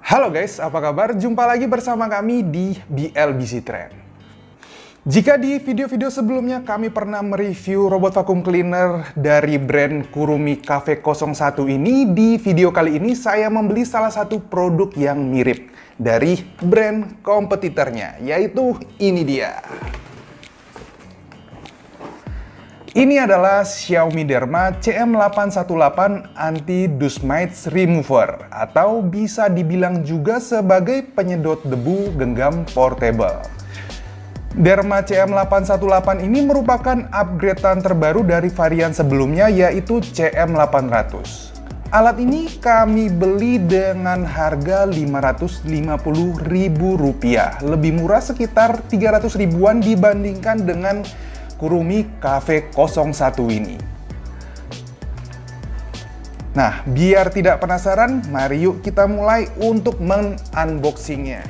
Halo guys, apa kabar? Jumpa lagi bersama kami di BLBC Trend. Jika di video-video sebelumnya kami pernah mereview robot vacuum cleaner dari brand Kurumi Cafe 01 ini, di video kali ini saya membeli salah satu produk yang mirip dari brand kompetitornya, yaitu ini dia. Ini adalah Xiaomi Derma CM818 Anti-Dust Mites Remover, atau bisa dibilang juga sebagai penyedot debu genggam portable. Derma CM818 ini merupakan upgradean terbaru dari varian sebelumnya, yaitu CM800. Alat ini kami beli dengan harga Rp550.000, lebih murah sekitar 300 ribuan dibandingkan dengan Kurumi Cafe 01 ini. Nah, biar tidak penasaran, mari yuk kita mulai untuk men-unboxingnya.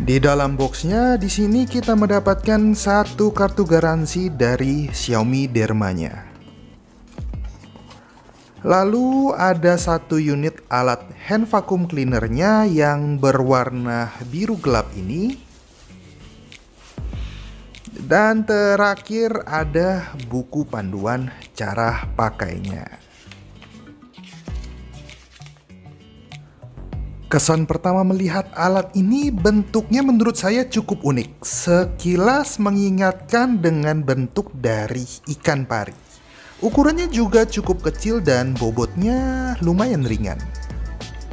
Di dalam boxnya, di sini kita mendapatkan satu kartu garansi dari Xiaomi Dermanya. Lalu ada satu unit alat hand vacuum cleanernya yang berwarna biru gelap ini. Dan terakhir ada buku panduan cara pakainya. Kesan pertama melihat alat ini, bentuknya menurut saya cukup unik. Sekilas mengingatkan dengan bentuk dari ikan pari. Ukurannya juga cukup kecil dan bobotnya lumayan ringan.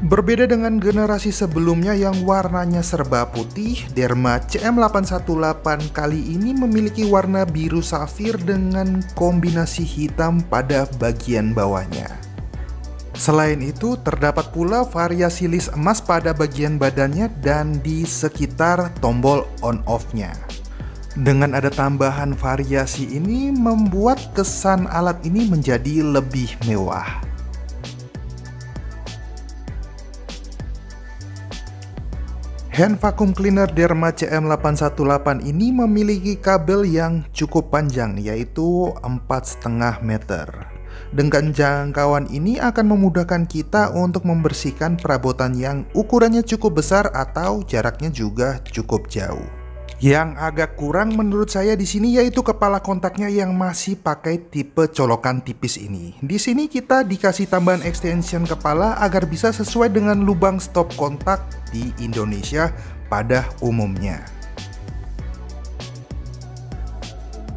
Berbeda dengan generasi sebelumnya yang warnanya serba putih, Derma CM818 kali ini memiliki warna biru safir dengan kombinasi hitam pada bagian bawahnya. Selain itu, terdapat pula variasi list emas pada bagian badannya dan di sekitar tombol on-off-nya. Dengan ada tambahan variasi ini, membuat kesan alat ini menjadi lebih mewah. Hand vacuum cleaner Derma CM818 ini memiliki kabel yang cukup panjang, yaitu 4,5 meter. Dengan jangkauan ini akan memudahkan kita untuk membersihkan perabotan yang ukurannya cukup besar atau jaraknya juga cukup jauh. Yang agak kurang menurut saya di sini yaitu kepala kontaknya yang masih pakai tipe colokan tipis ini. Di sini kita dikasih tambahan extension kepala agar bisa sesuai dengan lubang stop kontak di Indonesia pada umumnya.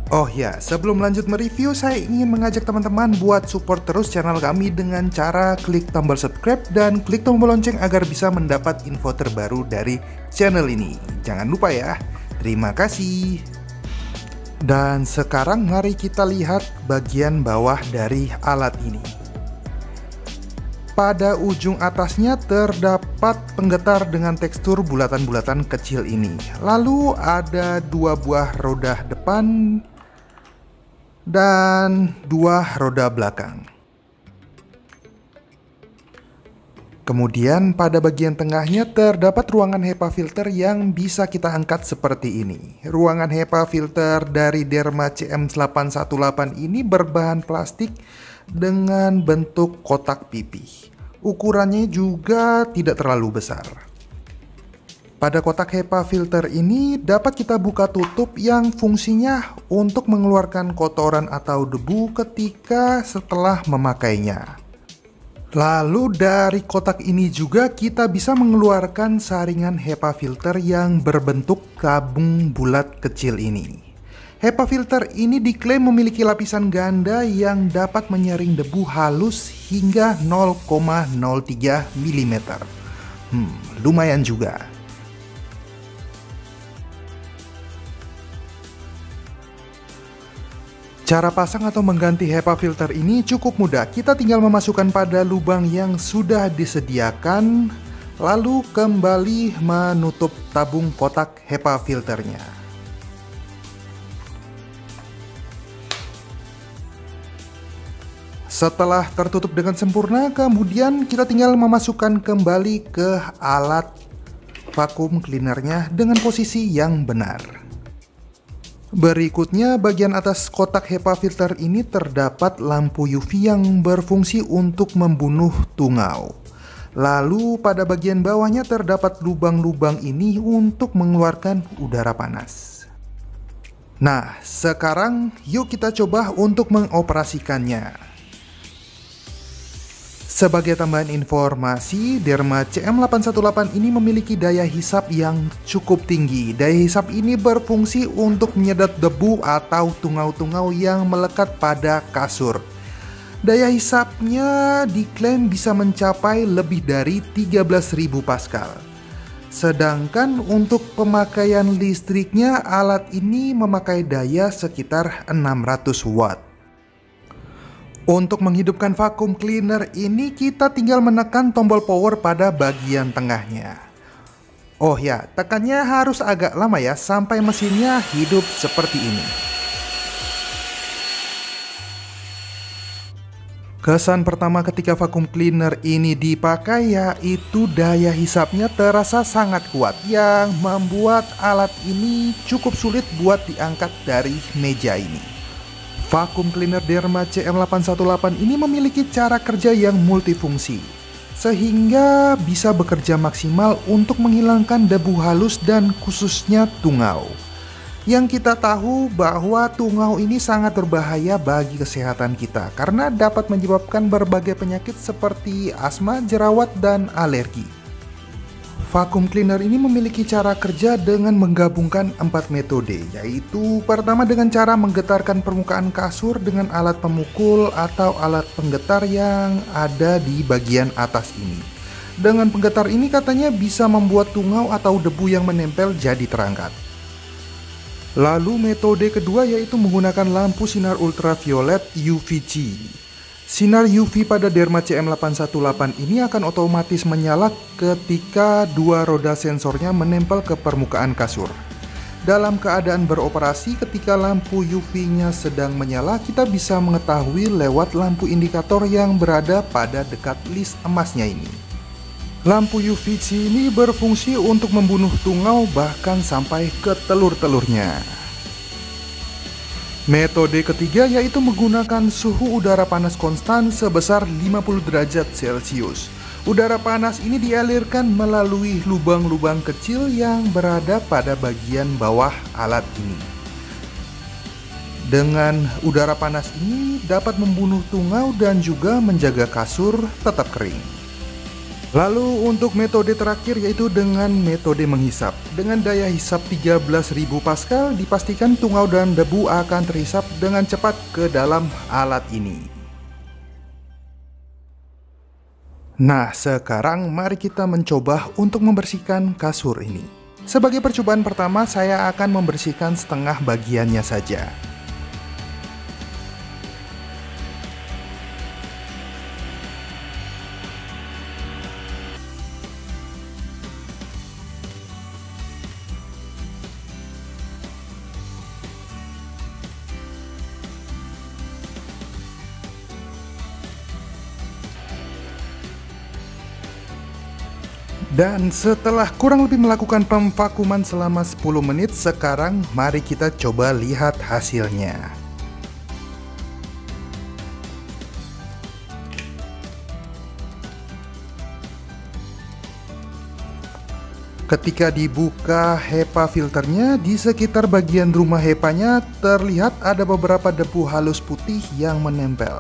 Oh ya, sebelum lanjut mereview, saya ingin mengajak teman-teman buat support terus channel kami dengan cara klik tombol subscribe dan klik tombol lonceng agar bisa mendapat info terbaru dari channel ini. Jangan lupa ya. Terima kasih. Dan sekarang mari kita lihat bagian bawah dari alat ini. Pada ujung atasnya terdapat penggetar dengan tekstur bulatan-bulatan kecil ini. Lalu ada dua buah roda depan dan dua roda belakang. Kemudian pada bagian tengahnya terdapat ruangan HEPA filter yang bisa kita angkat seperti ini. Ruangan HEPA filter dari Derma CM818 ini berbahan plastik dengan bentuk kotak pipih. Ukurannya juga tidak terlalu besar. Pada kotak HEPA filter ini dapat kita buka tutup yang fungsinya untuk mengeluarkan kotoran atau debu ketika setelah memakainya. Lalu dari kotak ini juga kita bisa mengeluarkan saringan HEPA filter yang berbentuk tabung bulat kecil ini. HEPA filter ini diklaim memiliki lapisan ganda yang dapat menyaring debu halus hingga 0,03 mm. Lumayan juga. Cara pasang atau mengganti HEPA filter ini cukup mudah. Kita tinggal memasukkan pada lubang yang sudah disediakan, lalu kembali menutup tabung kotak HEPA filternya. Setelah tertutup dengan sempurna, kemudian kita tinggal memasukkan kembali ke alat vacuum cleanernya dengan posisi yang benar. Berikutnya, bagian atas kotak HEPA filter ini terdapat lampu UV yang berfungsi untuk membunuh tungau. Lalu pada bagian bawahnya terdapat lubang-lubang ini untuk mengeluarkan udara panas. Nah, sekarang yuk kita coba untuk mengoperasikannya. Sebagai tambahan informasi, Derma CM818 ini memiliki daya hisap yang cukup tinggi. Daya hisap ini berfungsi untuk menyedot debu atau tungau-tungau yang melekat pada kasur. Daya hisapnya diklaim bisa mencapai lebih dari 13.000 Pascal. Sedangkan untuk pemakaian listriknya, alat ini memakai daya sekitar 600 watt. Untuk menghidupkan vacuum cleaner ini kita tinggal menekan tombol power pada bagian tengahnya. Oh ya, tekannya harus agak lama ya sampai mesinnya hidup seperti ini. Kesan pertama ketika vacuum cleaner ini dipakai yaitu daya hisapnya terasa sangat kuat yang membuat alat ini cukup sulit buat diangkat dari meja ini. Vacuum cleaner Derma CM818 ini memiliki cara kerja yang multifungsi, sehingga bisa bekerja maksimal untuk menghilangkan debu halus dan khususnya tungau. Yang kita tahu bahwa tungau ini sangat berbahaya bagi kesehatan kita karena dapat menyebabkan berbagai penyakit seperti asma, jerawat, dan alergi. Vacuum cleaner ini memiliki cara kerja dengan menggabungkan 4 metode, yaitu pertama dengan cara menggetarkan permukaan kasur dengan alat pemukul atau alat penggetar yang ada di bagian atas ini. Dengan penggetar ini katanya bisa membuat tungau atau debu yang menempel jadi terangkat. Lalu metode kedua yaitu menggunakan lampu sinar ultraviolet UVC. Sinar UV pada Derma CM818 ini akan otomatis menyala ketika dua roda sensornya menempel ke permukaan kasur. Dalam keadaan beroperasi, ketika lampu UV-nya sedang menyala, kita bisa mengetahui lewat lampu indikator yang berada pada dekat list emasnya ini. Lampu UVC ini berfungsi untuk membunuh tungau bahkan sampai ke telur-telurnya. Metode ketiga yaitu menggunakan suhu udara panas konstan sebesar 50 derajat Celcius. Udara panas ini dialirkan melalui lubang-lubang kecil yang berada pada bagian bawah alat ini. Dengan udara panas ini dapat membunuh tungau dan juga menjaga kasur tetap kering. Lalu untuk metode terakhir yaitu dengan metode menghisap. Dengan daya hisap 13.000 Pascal, dipastikan tungau dan debu akan terhisap dengan cepat ke dalam alat ini. Nah, sekarang mari kita mencoba untuk membersihkan kasur ini. Sebagai percobaan pertama, saya akan membersihkan setengah bagiannya saja. Dan setelah kurang lebih melakukan pemvakuuman selama 10 menit, sekarang mari kita coba lihat hasilnya. Ketika dibuka HEPA filternya, di sekitar bagian rumah HEPA-nya terlihat ada beberapa debu halus putih yang menempel.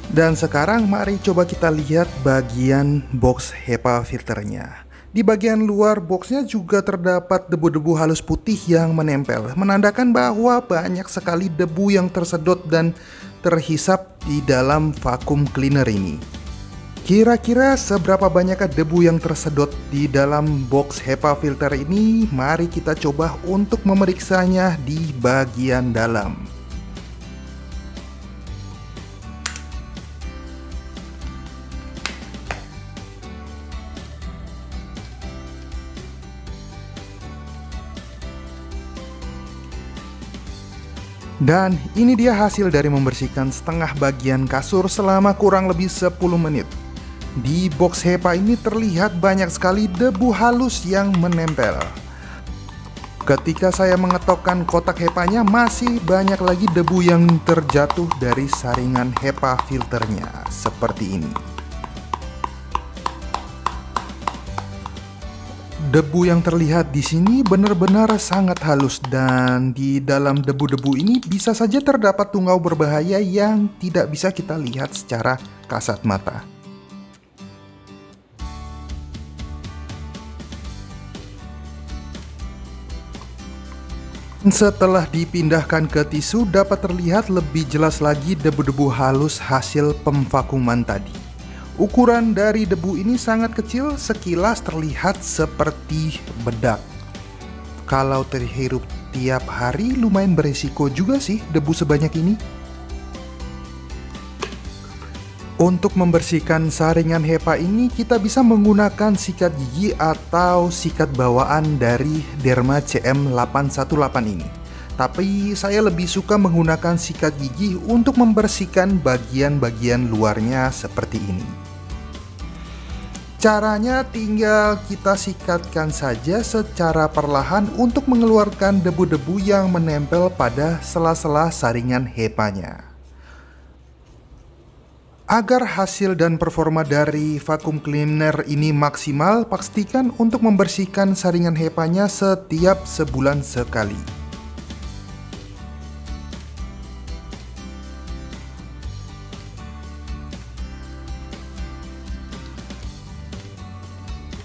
Dan sekarang mari coba kita lihat bagian box HEPA filternya. Di bagian luar boxnya juga terdapat debu-debu halus putih yang menempel, menandakan bahwa banyak sekali debu yang tersedot dan terhisap di dalam vacuum cleaner ini. Kira-kira seberapa banyakkah debu yang tersedot di dalam box HEPA filter ini? Mari kita coba untuk memeriksanya di bagian dalam. Dan ini dia hasil dari membersihkan setengah bagian kasur selama kurang lebih 10 menit. Di box HEPA ini terlihat banyak sekali debu halus yang menempel. Ketika saya mengetokkan kotak HEPA-nya, masih banyak lagi debu yang terjatuh dari saringan HEPA filternya, seperti ini. Debu yang terlihat di sini benar-benar sangat halus, dan di dalam debu-debu ini bisa saja terdapat tungau berbahaya yang tidak bisa kita lihat secara kasat mata. Setelah dipindahkan ke tisu, dapat terlihat lebih jelas lagi debu-debu halus hasil pemvakuman tadi. Ukuran dari debu ini sangat kecil, sekilas terlihat seperti bedak. Kalau terhirup tiap hari lumayan beresiko juga sih debu sebanyak ini. Untuk membersihkan saringan HEPA ini, kita bisa menggunakan sikat gigi atau sikat bawaan dari Derma CM818 ini. Tapi saya lebih suka menggunakan sikat gigi untuk membersihkan bagian-bagian luarnya seperti ini. Caranya tinggal kita sikatkan saja secara perlahan untuk mengeluarkan debu-debu yang menempel pada sela-sela saringan HEPA-nya. Agar hasil dan performa dari vacuum cleaner ini maksimal, pastikan untuk membersihkan saringan HEPA-nya setiap sebulan sekali.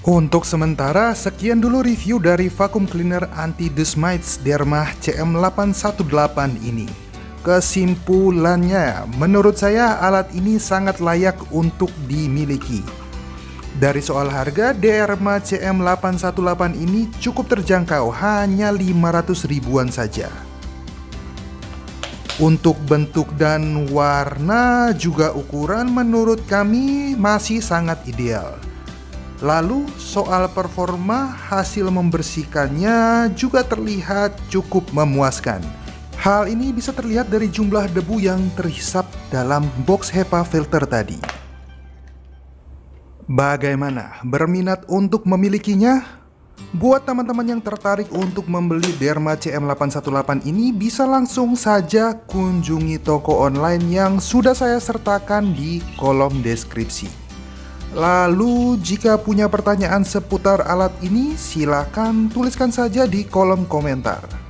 Untuk sementara, sekian dulu review dari vacuum cleaner anti-dust mites Derma CM818 ini. Kesimpulannya, menurut saya alat ini sangat layak untuk dimiliki. Dari soal harga, Derma CM818 ini cukup terjangkau, hanya 500 ribuan saja. Untuk bentuk dan warna juga ukuran menurut kami masih sangat ideal. Lalu soal performa, hasil membersihkannya juga terlihat cukup memuaskan. Hal ini bisa terlihat dari jumlah debu yang terhisap dalam box HEPA filter tadi. Bagaimana? Berminat untuk memilikinya? Buat teman-teman yang tertarik untuk membeli Derma CM818 ini, bisa langsung saja kunjungi toko online yang sudah saya sertakan di kolom deskripsi. Lalu jika punya pertanyaan seputar alat ini, silakan tuliskan saja di kolom komentar.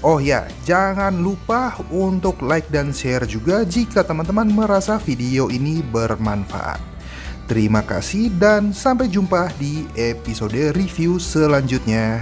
Oh ya, jangan lupa untuk like dan share juga jika teman-teman merasa video ini bermanfaat. Terima kasih dan sampai jumpa di episode review selanjutnya.